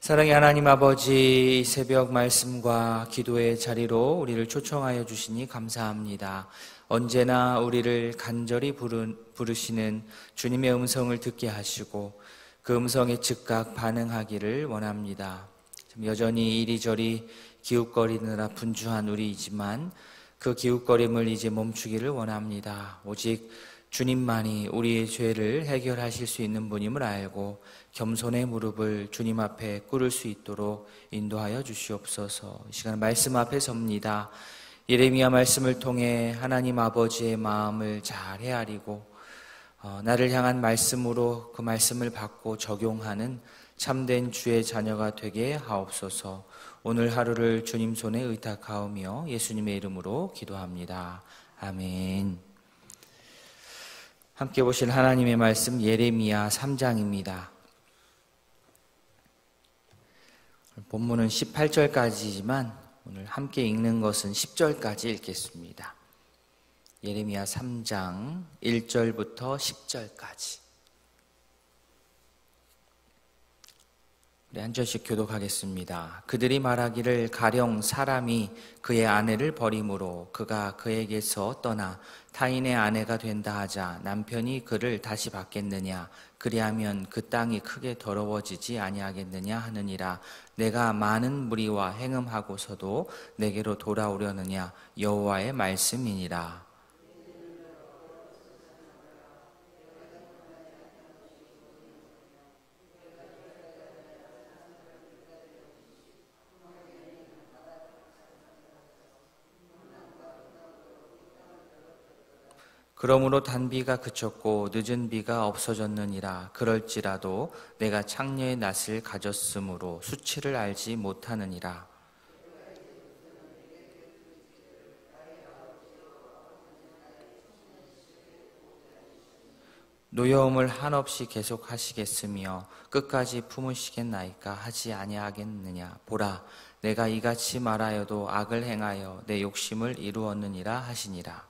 사랑의 하나님 아버지, 이 새벽 말씀과 기도의 자리로 우리를 초청하여 주시니 감사합니다. 언제나 우리를 간절히 부르시는 주님의 음성을 듣게 하시고 그 음성에 즉각 반응하기를 원합니다. 여전히 이리저리 기웃거리느라 분주한 우리이지만 그 기웃거림을 이제 멈추기를 원합니다. 오직 주님만이 우리의 죄를 해결하실 수 있는 분임을 알고 겸손의 무릎을 주님 앞에 꿇을 수 있도록 인도하여 주시옵소서. 이 시간 말씀 앞에 섭니다. 예레미야 말씀을 통해 하나님 아버지의 마음을 잘 헤아리고 나를 향한 말씀으로 그 말씀을 받고 적용하는 참된 주의 자녀가 되게 하옵소서. 오늘 하루를 주님 손에 의탁하오며 예수님의 이름으로 기도합니다. 아멘. 함께 보실 하나님의 말씀 예레미야 3장입니다. 본문은 18절까지지만 오늘 함께 읽는 것은 10절까지 읽겠습니다. 예레미야 3장 1절부터 10절까지. 한 절씩 교독하겠습니다. 그들이 말하기를 가령 사람이 그의 아내를 버림으로 그가 그에게서 떠나 타인의 아내가 된다 하자 남편이 그를 다시 받겠느냐? 그리하면 그 땅이 크게 더러워지지 아니하겠느냐 하느니라. 내가 많은 무리와 행음하고서도 내게로 돌아오려느냐? 여호와의 말씀이니라. 그러므로 단비가 그쳤고 늦은 비가 없어졌느니라. 그럴지라도 내가 창녀의 낯을 가졌으므로 수치를 알지 못하느니라. 노여움을 한없이 계속하시겠으며 끝까지 품으시겠나이까 하지 아니하겠느냐. 보라, 내가 이같이 말하여도 악을 행하여 내 욕심을 이루었느니라 하시니라.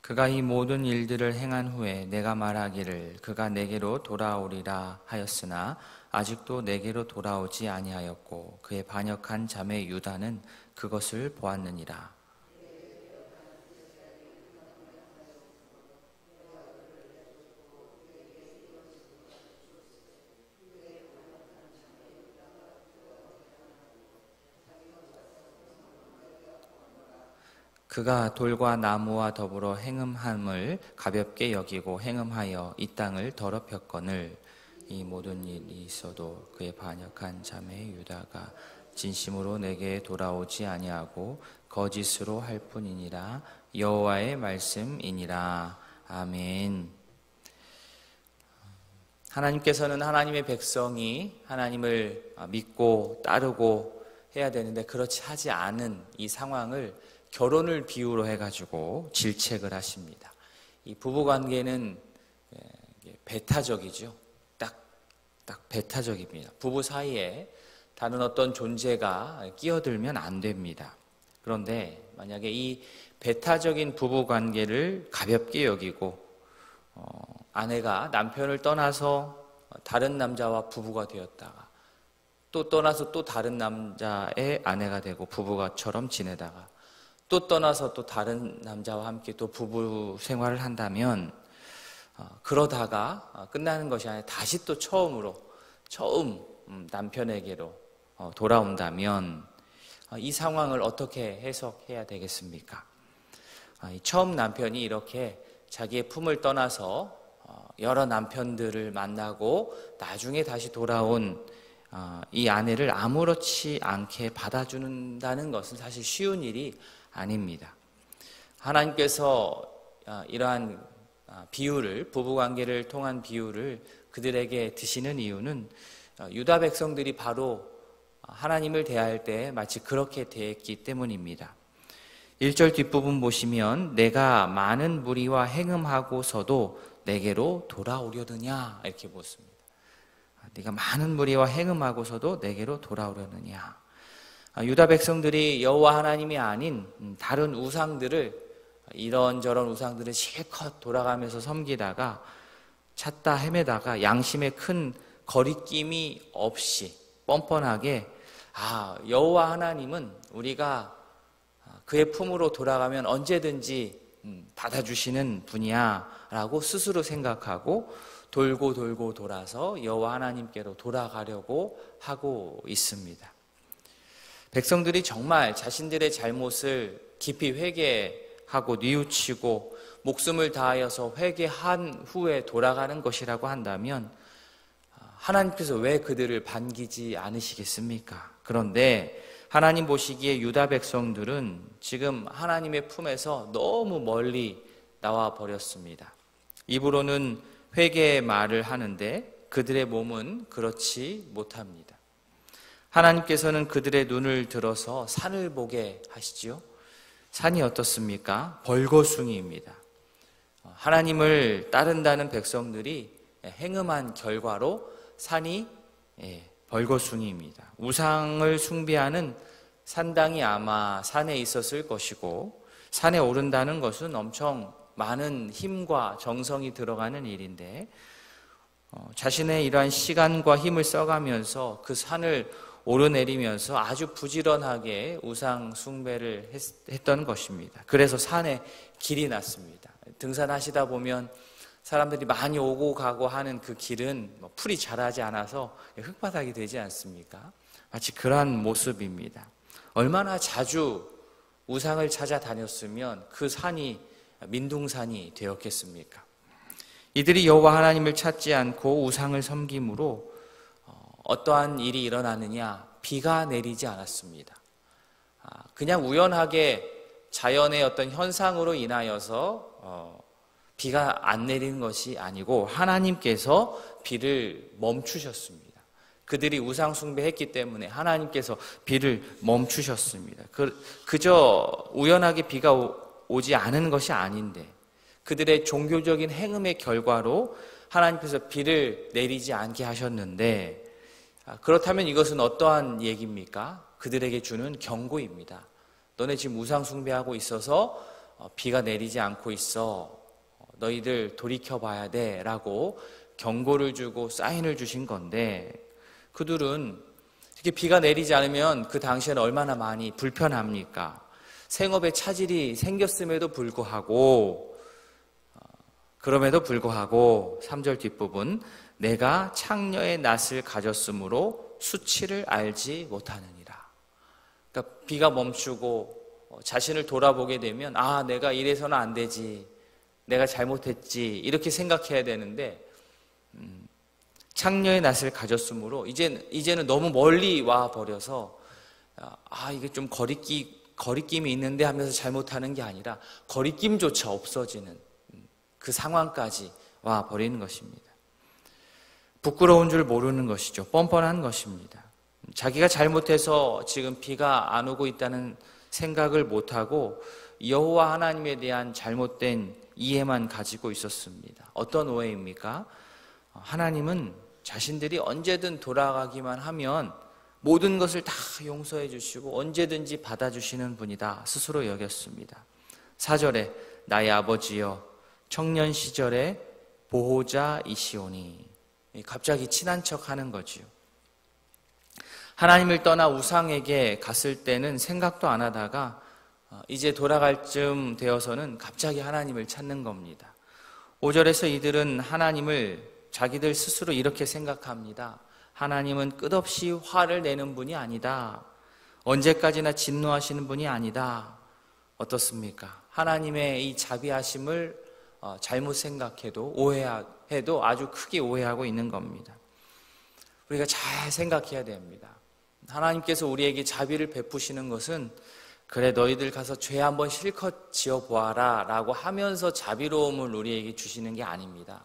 그가 이 모든 일들을 행한 후에 내가 말하기를 그가 내게로 돌아오리라 하였으나 아직도 내게로 돌아오지 아니하였고 그의 반역한 자매 유다는 그것을 보았느니라. 그가 돌과 나무와 더불어 행음함을 가볍게 여기고 행음하여 이 땅을 더럽혔거늘 이 모든 일이 있어도 그의 반역한 자매 유다가 진심으로 내게 돌아오지 아니하고 거짓으로 할 뿐이니라. 여호와의 말씀이니라. 아멘. 하나님께서는 하나님의 백성이 하나님을 믿고 따르고 해야 되는데 그렇지 하지 않은 이 상황을 결혼을 비유로 해가지고 질책을 하십니다. 이 부부관계는 배타적이죠. 딱 배타적입니다. 부부 사이에 다른 어떤 존재가 끼어들면 안 됩니다. 그런데 만약에 이 배타적인 부부관계를 가볍게 여기고 아내가 남편을 떠나서 다른 남자와 부부가 되었다가 또 떠나서 또 다른 남자의 아내가 되고 부부가처럼 지내다가 또 떠나서 또 다른 남자와 함께 또 부부 생활을 한다면 그러다가 끝나는 것이 아니라 다시 또 처음 남편에게로 돌아온다면 이 상황을 어떻게 해석해야 되겠습니까? 처음 남편이 이렇게 자기의 품을 떠나서 여러 남편들을 만나고 나중에 다시 돌아온 이 아내를 아무렇지 않게 받아준다는 것은 사실 쉬운 일이 아닙니다. 하나님께서 이러한 비유를, 부부관계를 통한 비유를 그들에게 드시는 이유는 유다 백성들이 바로 하나님을 대할 때 마치 그렇게 대했기 때문입니다. 1절 뒷부분 보시면 내가 많은 무리와 행음하고서도 내게로 돌아오려느냐 이렇게 보습니다. 네가 많은 무리와 행음하고서도 내게로 돌아오려느냐. 유다 백성들이 여호와 하나님이 아닌 다른 우상들을, 이런저런 우상들을 실컷 돌아가면서 섬기다가 찾다 헤매다가 양심에 큰 거리낌이 없이 뻔뻔하게 여호와 하나님은 우리가 그의 품으로 돌아가면 언제든지 받아주시는 분이야 라고 스스로 생각하고 돌고 돌아서 여호와 하나님께로 돌아가려고 하고 있습니다. 백성들이 정말 자신들의 잘못을 깊이 회개하고 뉘우치고 목숨을 다하여서 회개한 후에 돌아가는 것이라고 한다면 하나님께서 왜 그들을 반기지 않으시겠습니까? 그런데 하나님 보시기에 유다 백성들은 지금 하나님의 품에서 너무 멀리 나와 버렸습니다. 입으로는 회개의 말을 하는데 그들의 몸은 그렇지 못합니다. 하나님께서는 그들의 눈을 들어서 산을 보게 하시지요. 산이 어떻습니까? 벌거숭이입니다. 하나님을 따른다는 백성들이 행음한 결과로 산이 벌거숭이입니다. 우상을 숭배하는 산당이 아마 산에 있었을 것이고, 산에 오른다는 것은 엄청 많은 힘과 정성이 들어가는 일인데 자신의 이러한 시간과 힘을 써가면서 그 산을 오르내리면서 아주 부지런하게 우상 숭배를 했던 것입니다. 그래서 산에 길이 났습니다. 등산하시다 보면 사람들이 많이 오고 가고 하는 그 길은 풀이 자라지 않아서 흙바닥이 되지 않습니까? 마치 그러한 모습입니다. 얼마나 자주 우상을 찾아다녔으면 그 산이 민둥산이 되었겠습니까? 이들이 여호와 하나님을 찾지 않고 우상을 섬김으로 어떠한 일이 일어나느냐? 비가 내리지 않았습니다. 그냥 우연하게 자연의 어떤 현상으로 인하여서 비가 안 내리는 것이 아니고 하나님께서 비를 멈추셨습니다. 그들이 우상 숭배했기 때문에 하나님께서 비를 멈추셨습니다. 그저 우연하게 비가 오지 않은 것이 아닌데 그들의 종교적인 행음의 결과로 하나님께서 비를 내리지 않게 하셨는데, 그렇다면 이것은 어떠한 얘기입니까? 그들에게 주는 경고입니다. 너네 지금 우상 숭배하고 있어서 비가 내리지 않고 있어. 너희들 돌이켜봐야 돼 라고 경고를 주고 사인을 주신 건데, 그들은 이렇게 비가 내리지 않으면 그 당시에는 얼마나 많이 불편합니까? 생업에 차질이 생겼음에도 불구하고, 그럼에도 불구하고 3절 뒷부분, 내가 창녀의 낯을 가졌으므로 수치를 알지 못하느니라. 그러니까 비가 멈추고 자신을 돌아보게 되면 내가 이래서는 안 되지, 내가 잘못했지 이렇게 생각해야 되는데 창녀의 낯을 가졌으므로 이제는 너무 멀리 와 버려서 이게 좀 거리낌이 있는데 하면서 잘못하는 게 아니라 거리낌조차 없어지는 그 상황까지 와 버리는 것입니다. 부끄러운 줄 모르는 것이죠. 뻔뻔한 것입니다. 자기가 잘못해서 지금 비가 안 오고 있다는 생각을 못하고 여호와 하나님에 대한 잘못된 이해만 가지고 있었습니다. 어떤 오해입니까? 하나님은 자신들이 언제든 돌아가기만 하면 모든 것을 다 용서해 주시고 언제든지 받아주시는 분이다 스스로 여겼습니다. 4절에 나의 아버지여 청년 시절에 보호자이시오니, 갑자기 친한 척 하는 거지요. 하나님을 떠나 우상에게 갔을 때는 생각도 안 하다가 이제 돌아갈 쯤 되어서는 갑자기 하나님을 찾는 겁니다. 5절에서 이들은 하나님을 자기들 스스로 이렇게 생각합니다. 하나님은 끝없이 화를 내는 분이 아니다. 언제까지나 진노하시는 분이 아니다. 어떻습니까? 하나님의 이 자비하심을 잘못 생각해도 오해해도 아주 크게 오해하고 있는 겁니다. 우리가 잘 생각해야 됩니다. 하나님께서 우리에게 자비를 베푸시는 것은 그래 너희들 가서 죄 한번 실컷 지어보아라 라고 하면서 자비로움을 우리에게 주시는 게 아닙니다.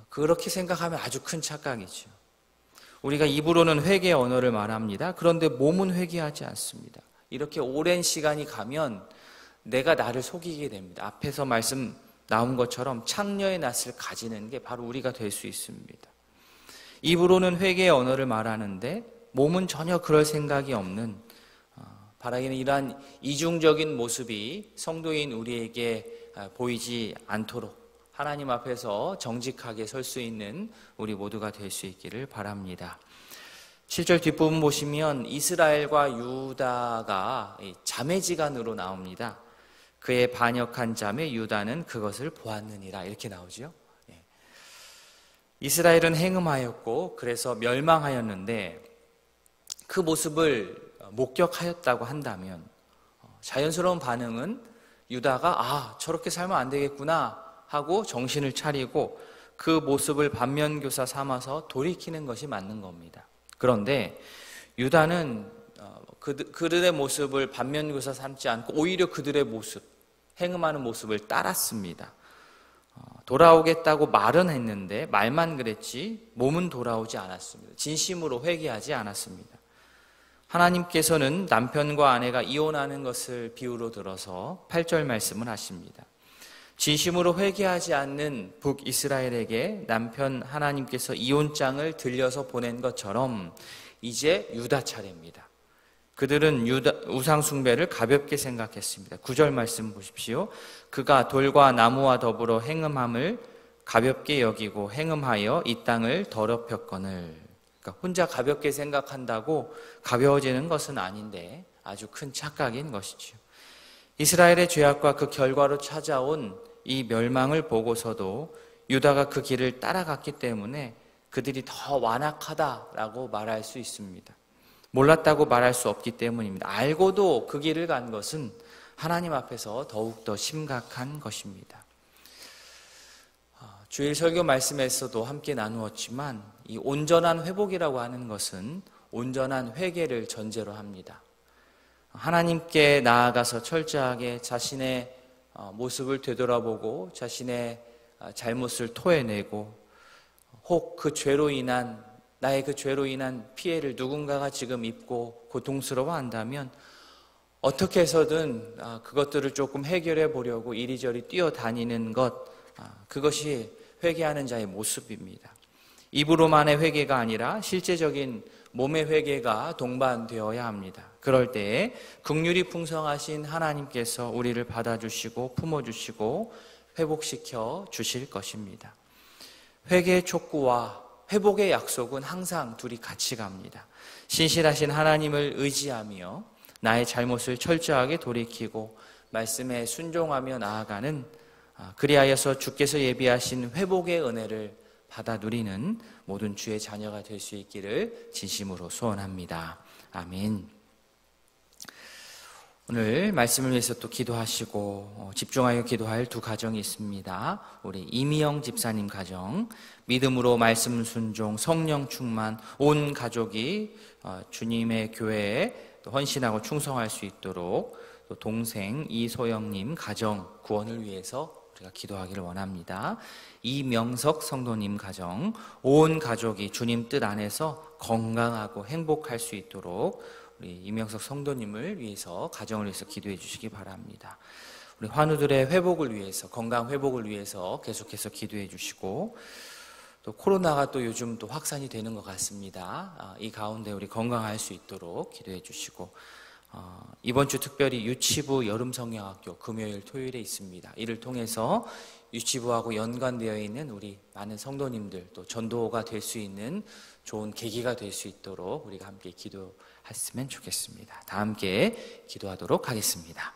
그렇게 생각하면 아주 큰 착각이죠. 우리가 입으로는 회개의 언어를 말합니다. 그런데 몸은 회개하지 않습니다. 이렇게 오랜 시간이 가면 내가 나를 속이게 됩니다. 앞에서 나온 것처럼 창녀의 낯을 가지는 게 바로 우리가 될 수 있습니다. 입으로는 회개의 언어를 말하는데 몸은 전혀 그럴 생각이 없는, 바라기는 이러한 이중적인 모습이 성도인 우리에게 보이지 않도록 하나님 앞에서 정직하게 설 수 있는 우리 모두가 될 수 있기를 바랍니다. 7절 뒷부분 보시면 이스라엘과 유다가 자매지간으로 나옵니다. 그의 반역한 자매 유다는 그것을 보았느니라, 이렇게 나오죠. 이스라엘은 행음하였고 그래서 멸망하였는데 그 모습을 목격하였다고 한다면 자연스러운 반응은 유다가 저렇게 살면 안 되겠구나 하고 정신을 차리고 그 모습을 반면교사 삼아서 돌이키는 것이 맞는 겁니다. 그런데 유다는 그들의 모습을 반면교사 삼지 않고 오히려 그들의 모습, 행음하는 모습을 따랐습니다. 돌아오겠다고 말은 했는데 말만 그랬지 몸은 돌아오지 않았습니다. 진심으로 회개하지 않았습니다. 하나님께서는 남편과 아내가 이혼하는 것을 비유로 들어서 8절 말씀을 하십니다. 진심으로 회개하지 않는 북이스라엘에게 남편 하나님께서 이혼장을 들려서 보낸 것처럼 이제 유다 차례입니다. 그들은 우상 숭배를 가볍게 생각했습니다. 9절 말씀 보십시오. 그가 돌과 나무와 더불어 행음함을 가볍게 여기고 행음하여 이 땅을 더럽혔거늘. 그러니까 혼자 가볍게 생각한다고 가벼워지는 것은 아닌데 아주 큰 착각인 것이지요. 이스라엘의 죄악과 그 결과로 찾아온 이 멸망을 보고서도 유다가 그 길을 따라갔기 때문에 그들이 더 완악하다라고 말할 수 있습니다. 몰랐다고 말할 수 없기 때문입니다. 알고도 그 길을 간 것은 하나님 앞에서 더욱더 심각한 것입니다. 주일 설교 말씀에서도 함께 나누었지만 이 온전한 회복이라고 하는 것은 온전한 회개를 전제로 합니다. 하나님께 나아가서 철저하게 자신의 모습을 되돌아보고 자신의 잘못을 토해내고 혹 그 죄로 인한 나의 그 죄로 인한 피해를 누군가가 지금 입고 고통스러워한다면 어떻게 해서든 그것들을 조금 해결해 보려고 이리저리 뛰어다니는 것, 그것이 회개하는 자의 모습입니다. 입으로만의 회개가 아니라 실제적인 몸의 회개가 동반되어야 합니다. 그럴 때에 긍휼이 풍성하신 하나님께서 우리를 받아주시고 품어주시고 회복시켜 주실 것입니다. 회개의 촉구와 회복의 약속은 항상 둘이 같이 갑니다. 신실하신 하나님을 의지하며 나의 잘못을 철저하게 돌이키고 말씀에 순종하며 나아가는, 그리하여서 주께서 예비하신 회복의 은혜를 받아 누리는 모든 주의 자녀가 될 수 있기를 진심으로 소원합니다. 아멘. 오늘 말씀을 위해서 또 기도하시고 집중하여 기도할 두 가정이 있습니다. 우리 이미영 집사님 가정, 믿음으로 말씀 순종, 성령 충만, 온 가족이 주님의 교회에 헌신하고 충성할 수 있도록, 또 동생 이소영님 가정 구원을 위해서 우리가 기도하기를 원합니다. 이명석 성도님 가정, 온 가족이 주님 뜻 안에서 건강하고 행복할 수 있도록 우리 이명석 성도님을 위해서, 가정을 위해서 기도해 주시기 바랍니다. 우리 환우들의 회복을 위해서, 건강 회복을 위해서 계속해서 기도해 주시고, 또 코로나가 또 요즘 또 확산이 되는 것 같습니다. 이 가운데 우리 건강할 수 있도록 기도해 주시고, 이번 주 특별히 유치부 여름성경학교 금요일 토요일에 있습니다. 이를 통해서 유치부하고 연관되어 있는 우리 많은 성도님들, 또 전도가 될 수 있는 좋은 계기가 될 수 있도록 우리가 함께 기도했으면 좋겠습니다. 다 함께 기도하도록 하겠습니다.